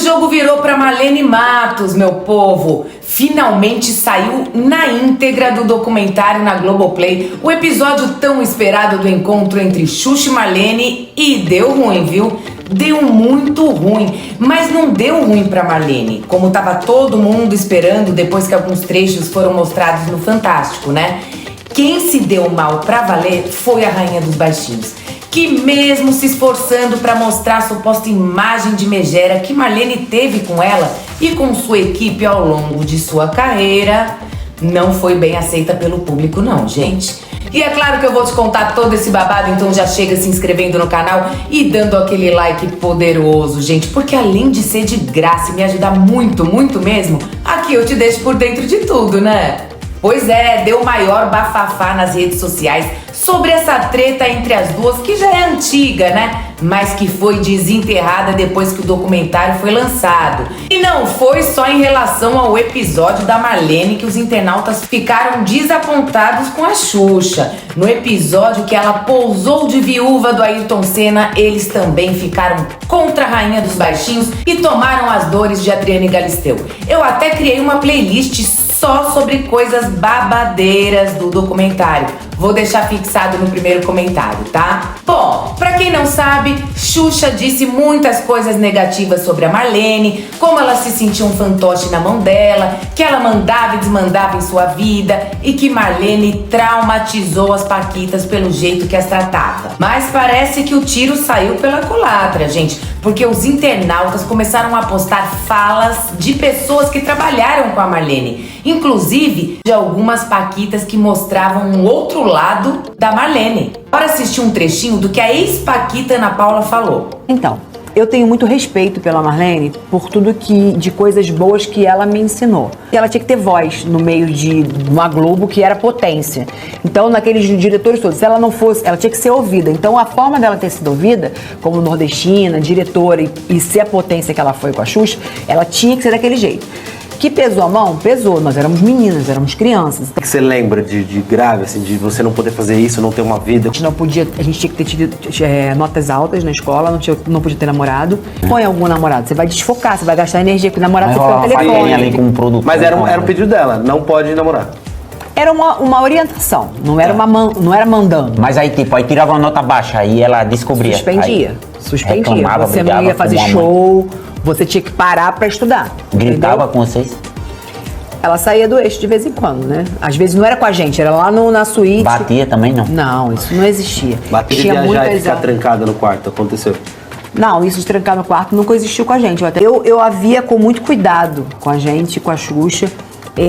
jogo virou pra Marlene Matos, meu povo. Finalmente saiu na íntegra do documentário na Globoplay o episódio tão esperado do encontro entre Xuxa e Marlene e deu ruim, viu? Deu muito ruim, mas não deu ruim pra Marlene, como tava todo mundo esperando depois que alguns trechos foram mostrados no Fantástico, né? Quem se deu mal pra valer foi a Rainha dos Baixinhos, que mesmo se esforçando para mostrar a suposta imagem de megera que Marlene teve com ela e com sua equipe ao longo de sua carreira, não foi bem aceita pelo público não, gente. E é claro que eu vou te contar todo esse babado, então já chega se inscrevendo no canal e dando aquele like poderoso, gente, porque além de ser de graça e me ajudar muito, muito mesmo, aqui eu te deixo por dentro de tudo, né? Pois é, deu maior bafafá nas redes sociais sobre essa treta entre as duas, que já é antiga, né? Mas que foi desenterrada depois que o documentário foi lançado. E não foi só em relação ao episódio da Marlene que os internautas ficaram desapontados com a Xuxa. No episódio que ela pousou de viúva do Ayrton Senna, eles também ficaram contra a Rainha dos Baixinhos e tomaram as dores de Adriane Galisteu. Eu até criei uma playlist só sobre coisas babadeiras do documentário. Vou deixar fixado no primeiro comentário, tá? Bom, pra quem não sabe, Xuxa disse muitas coisas negativas sobre a Marlene, como ela se sentia um fantoche na mão dela, que ela mandava e desmandava em sua vida e que Marlene traumatizou as paquitas pelo jeito que as tratava. Mas parece que o tiro saiu pela culatra, gente, porque os internautas começaram a postar falas de pessoas que trabalharam com a Marlene, inclusive de algumas paquitas que mostravam um outro lado da Marlene. Bora assistir um trechinho do que a ex-paquita Ana Paula falou. Então, eu tenho muito respeito pela Marlene por tudo de coisas boas que ela me ensinou. E ela tinha que ter voz no meio de uma Globo que era potência. Então, naqueles diretores todos, se ela não fosse, ela tinha que ser ouvida. Então, a forma dela ter sido ouvida, como nordestina, diretora e ser a potência que ela foi com a Xuxa, ela tinha que ser daquele jeito. Que pesou a mão? Pesou. Nós éramos meninas, éramos crianças. O que você lembra de grave, assim, de você não poder fazer isso, não ter uma vida? A gente tinha que ter tido notas altas na escola, não podia ter namorado. Põe algum namorado, você vai desfocar, você vai gastar energia com o namorado, você fica no telefone. Ali com um produto. Mas era um pedido dela, não pode namorar. Era uma orientação, não era mandando. Mas aí, tipo, aí tirava uma nota baixa, aí ela descobria. Suspendia. Você não ia fazer show, você tinha que parar pra estudar. Gritava com vocês? Ela saía do eixo de vez em quando, né? Às vezes não era com a gente, era lá na suíte. Batia também, não? Não, isso não existia. Bater de viajar e ficar trancada no quarto, aconteceu? Não, isso de trancar no quarto nunca existiu com a gente. Eu havia com muito cuidado com a gente, com a Xuxa.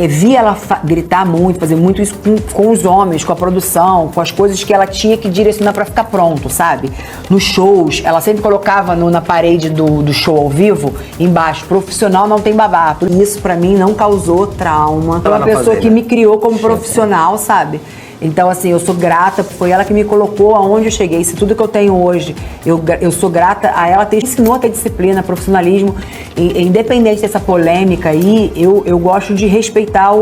Vi ela gritar muito, fazer muito isso com os homens, com a produção, com as coisas que ela tinha que direcionar pra ficar pronto, sabe? Nos shows, ela sempre colocava na parede do show ao vivo, embaixo, profissional não tem babá. Isso pra mim não causou trauma. Foi uma pessoa que me criou como profissional, sabe? Então, assim, eu sou grata, foi ela que me colocou aonde eu cheguei. Se tudo que eu tenho hoje, eu sou grata a ela ensinou a ter disciplina, profissionalismo. Independente dessa polêmica aí, eu gosto de respeitar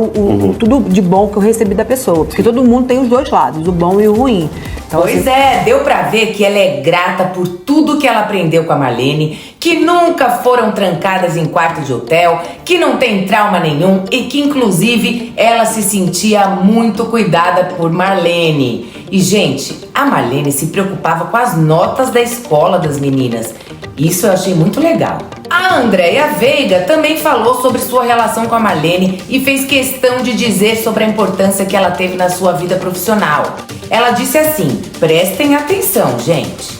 tudo de bom que eu recebi da pessoa. Porque todo mundo tem os dois lados, o bom e o ruim. Então, pois é, deu pra ver que ela é grata por tudo que ela aprendeu com a Marlene, que nunca foram trancadas em quarto de hotel, que não tem trauma nenhum e que, inclusive, ela se sentia muito cuidada por Marlene. E, gente, a Marlene se preocupava com as notas da escola das meninas. Isso eu achei muito legal. A Andréia Veiga também falou sobre sua relação com a Marlene e fez questão de dizer sobre a importância que ela teve na sua vida profissional. Ela disse assim, prestem atenção, gente.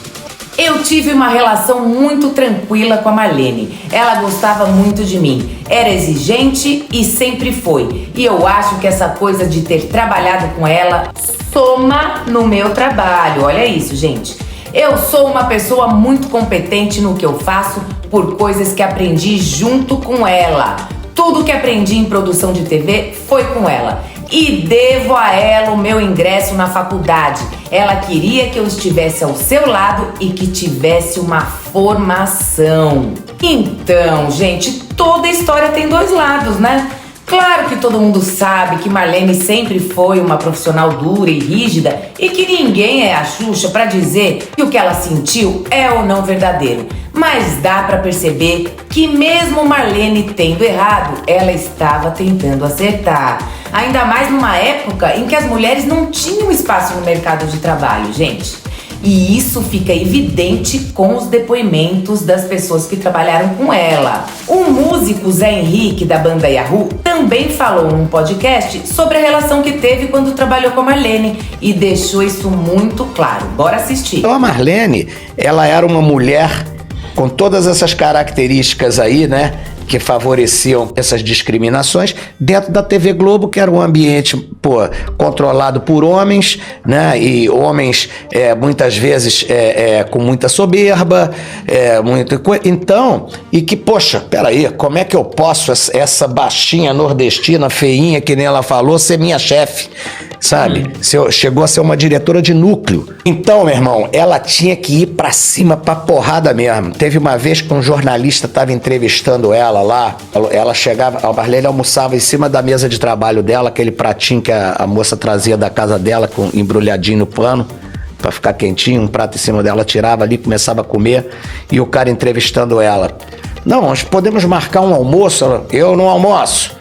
Eu tive uma relação muito tranquila com a Marlene. Ela gostava muito de mim. Era exigente e sempre foi. E eu acho que essa coisa de ter trabalhado com ela soma no meu trabalho. Olha isso, gente. Eu sou uma pessoa muito competente no que eu faço por coisas que aprendi junto com ela. Tudo que aprendi em produção de TV foi com ela. E devo a ela o meu ingresso na faculdade. Ela queria que eu estivesse ao seu lado e que tivesse uma formação. Então, gente, toda história tem dois lados, né? Claro que todo mundo sabe que Marlene sempre foi uma profissional dura e rígida e que ninguém é a Xuxa para dizer que o que ela sentiu é ou não verdadeiro. Mas dá pra perceber que mesmo Marlene tendo errado, ela estava tentando acertar. Ainda mais numa época em que as mulheres não tinham espaço no mercado de trabalho, gente. E isso fica evidente com os depoimentos das pessoas que trabalharam com ela. O músico Zé Henrique, da banda Yahoo, também falou num podcast sobre a relação que teve quando trabalhou com a Marlene e deixou isso muito claro. Bora assistir. Então a Marlene, ela era uma mulher com todas essas características aí, né, que favoreciam essas discriminações dentro da TV Globo, que era um ambiente, controlado por homens, né, e homens muitas vezes com muita soberba, então, e que, poxa, peraí, como é que eu posso, essa baixinha nordestina, feinha, que nem ela falou, ser minha chefe? Sabe? Chegou a ser uma diretora de núcleo. Então, meu irmão, ela tinha que ir pra cima, pra porrada mesmo. Teve uma vez que um jornalista tava entrevistando ela lá, ela chegava, a Marlene almoçava em cima da mesa de trabalho dela, aquele pratinho que a moça trazia da casa dela, embrulhadinho no pano, pra ficar quentinho, um prato em cima dela, tirava ali, começava a comer, e o cara entrevistando ela. Não, nós podemos marcar um almoço? Eu não almoço.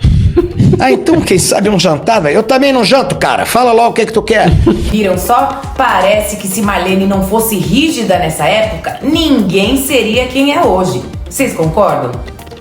Ah, então quem sabe um jantar, velho? Eu também não janto, cara. Fala logo o que tu quer. Viram só? Parece que se Marlene não fosse rígida nessa época, ninguém seria quem é hoje. Vocês concordam?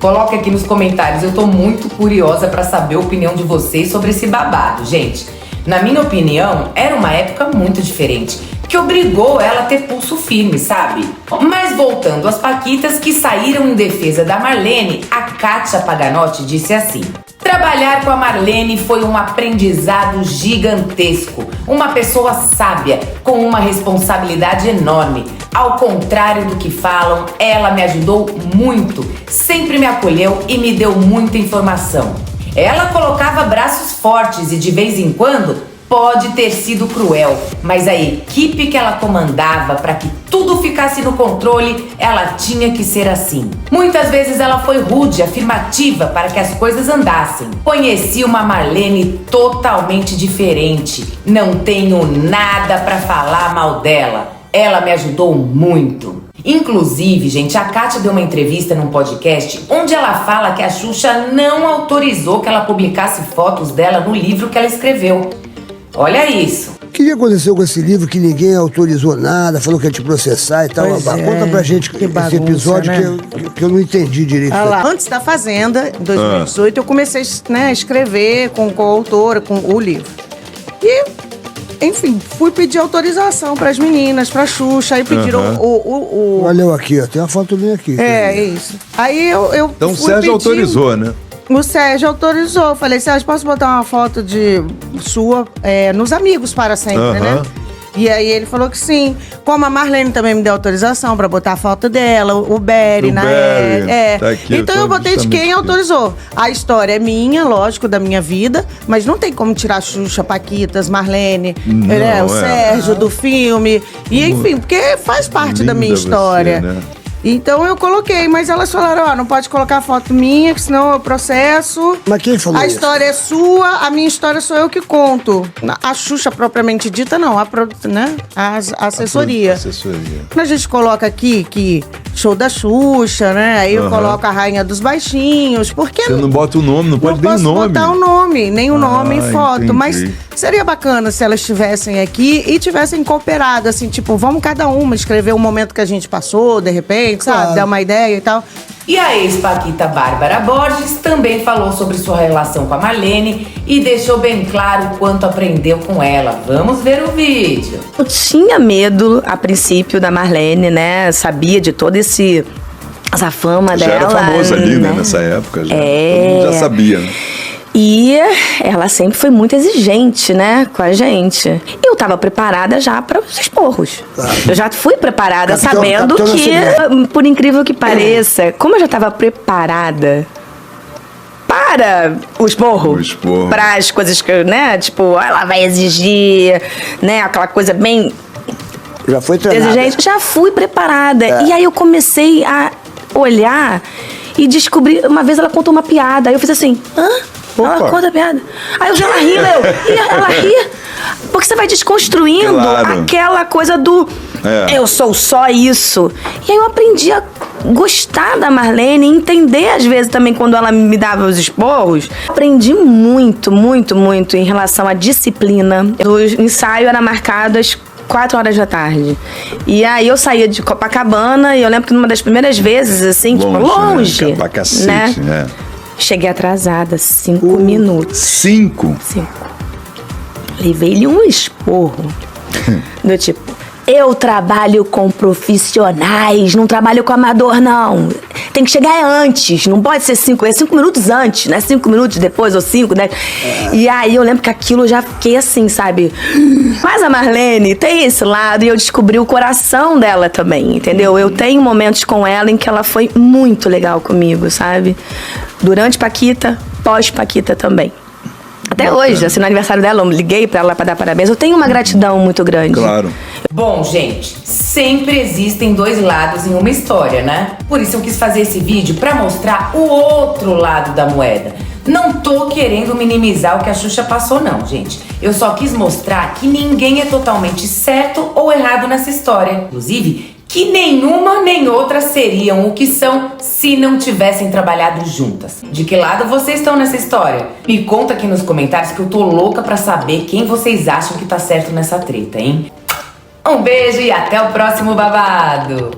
Coloca aqui nos comentários, eu tô muito curiosa pra saber a opinião de vocês sobre esse babado, gente. Na minha opinião, era uma época muito diferente, que obrigou ela a ter pulso firme, sabe? Mas voltando às paquitas que saíram em defesa da Marlene, a Kátia Paganotti disse assim: trabalhar com a Marlene foi um aprendizado gigantesco. Uma pessoa sábia, com uma responsabilidade enorme. Ao contrário do que falam, ela me ajudou muito. Sempre me acolheu e me deu muita informação. Ela colocava braços fortes e de vez em quando pode ter sido cruel, mas a equipe que ela comandava para que tudo ficasse no controle, ela tinha que ser assim. Muitas vezes ela foi rude, afirmativa para que as coisas andassem. Conheci uma Marlene totalmente diferente. Não tenho nada para falar mal dela. Ela me ajudou muito. Inclusive, gente, a Kátia deu uma entrevista num podcast onde ela fala que a Xuxa não autorizou que ela publicasse fotos dela no livro que ela escreveu. Olha isso. O que aconteceu com esse livro que ninguém autorizou nada, falou que ia te processar e tal? Conta pra gente esse episódio, né? que eu não entendi direito. Antes da Fazenda, em 2018, eu comecei, a escrever com coautora, com o livro. E, enfim, fui pedir autorização pras meninas, pra Xuxa, aí pediram Olha aqui, ó, tem uma foto minha aqui. É isso. Aí eu então o Sérgio autorizou, né? O Sérgio autorizou. Falei, Sérgio, posso botar uma foto sua nos Amigos para sempre, né? E aí ele falou que sim. Como a Marlene também me deu autorização pra botar a foto dela, o Berry, Tá aqui, então eu botei de quem autorizou. A história é minha, lógico, da minha vida, mas não tem como tirar Xuxa, Paquitas, Marlene, o Sérgio do filme. E enfim, porque faz parte da minha história. Você, né? Então eu coloquei, mas elas falaram, não pode colocar foto minha, que senão eu processo. Mas quem falou A isso? história é sua, a minha história sou eu que conto. A Xuxa propriamente dita, não, a assessoria. A gente coloca aqui que show da Xuxa, né? Aí eu coloco a Rainha dos Baixinhos, porque... Você não bota o nome, não pode nem o nome. Não posso botar o nome, nem o nome em foto, entendi. mas seria bacana se elas estivessem aqui e tivessem cooperado, assim, tipo, vamos cada uma escrever um momento que a gente passou, de repente, sabe? Dar uma ideia e tal. E a ex-paquita Bárbara Borges também falou sobre sua relação com a Marlene e deixou bem claro o quanto aprendeu com ela. Vamos ver o vídeo. Eu tinha medo, a princípio, da Marlene, né? Sabia de toda essa fama já dela. Já era famosa ali, né? Nessa época. Já. Todo mundo já sabia, né? E ela sempre foi muito exigente, né, com a gente. Eu tava preparada já para os esporros. Eu já fui preparada sabendo que, por incrível que pareça, como eu já tava preparada para o esporro, para as coisas que, né, tipo, ela vai exigir, né, aquela coisa bem... Já foi treinada. Exigente, já fui preparada. E aí eu comecei a olhar e descobri, uma vez ela contou uma piada, aí eu fiz assim, hã? Ela conta a piada. Aí eu vi ela rindo, ela ri. Porque você vai desconstruindo aquela coisa do eu sou só isso. E aí eu aprendi a gostar da Marlene, entender às vezes também quando ela me dava os esporros. Aprendi muito, muito, muito em relação à disciplina. O ensaio era marcado às 4 horas da tarde. E aí eu saía de Copacabana e eu lembro que numa das primeiras vezes, assim, longe, né? Pra cacete, né? Cheguei atrasada, 5 minutos. 5? 5. Levei-lhe um esporro. Do tipo, eu trabalho com profissionais, não trabalho com amador, não. Tem que chegar antes, não pode ser 5, é 5 minutos antes, né? 5 minutos depois, ou 5, né? E aí eu lembro que aquilo eu já fiquei assim, sabe? Mas a Marlene tem esse lado e eu descobri o coração dela também, entendeu? Eu tenho momentos com ela em que ela foi muito legal comigo, sabe? Durante Paquita, pós-Paquita também. Até hoje, assim, no aniversário dela, eu liguei pra ela pra dar parabéns. Eu tenho uma gratidão muito grande. Claro. Bom, gente, sempre existem 2 lados em uma história, né? Por isso eu quis fazer esse vídeo pra mostrar o outro lado da moeda. Não tô querendo minimizar o que a Xuxa passou, não, gente. Eu só quis mostrar que ninguém é totalmente certo ou errado nessa história. Inclusive, que nenhuma nem outra seriam o que são se não tivessem trabalhado juntas. De que lado vocês estão nessa história? Me conta aqui nos comentários que eu tô louca pra saber quem vocês acham que tá certo nessa treta, hein? Um beijo e até o próximo babado!